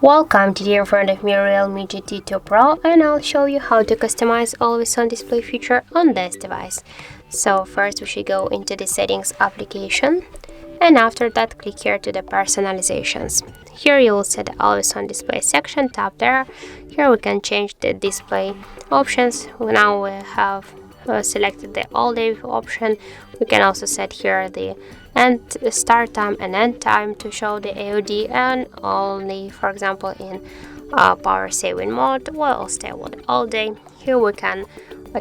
Welcome, today in front of me Realme GT 2 Pro, and I'll show you how to customize always on display feature on this device. So first we should go into the settings application, and after that click here to the personalizations. Here you will set the always on display section, tap there. Here we can change the display options. Now we have selected the all day option. We can also set here the start time and end time to show the AOD, and only, for example, in power saving mode will stay with all day. Here we can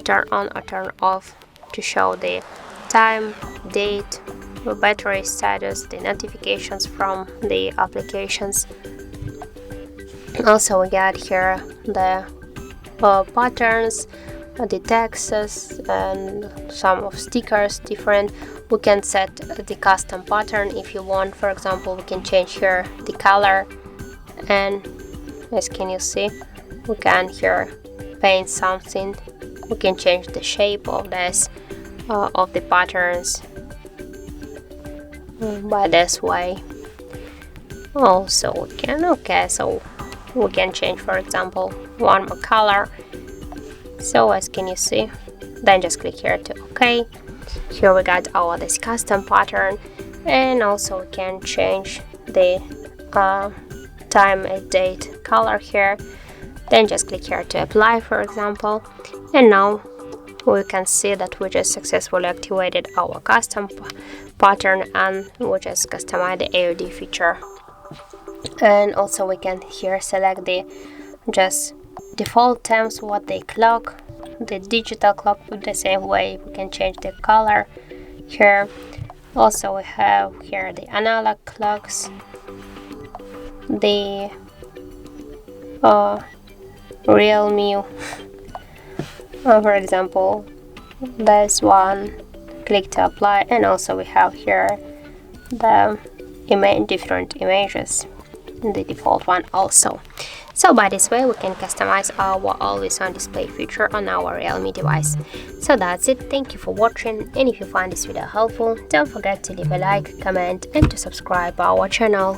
turn on or turn off to show the time, date, the battery status, the notifications from the applications. Also we got here the patterns, the texts, and some of stickers different. We can set the custom pattern if you want. For example, we can change here the color, and as can you see, we can here paint something. We can change the shape of this of the patterns by this way. Also we can so we can change, for example, one more color. So as can you see, then just click here to OK. Here we got our this custom pattern, and also we can change the time and date color here. Then just click here to apply, for example, and now we can see that we just successfully activated our custom pattern, and we just customize the AOD feature. And also we can here select the just default times, what they clock, the digital clock the same way. We can change the color here. Also we have here the analog clocks, the Realme, for example, this one, click to apply, and also we have here the different images, the default one also. So by this way we can customize our always on display feature on our Realme device. So that's it, thank you for watching, and if you find this video helpful, don't forget to leave a like, comment, and to subscribe our channel.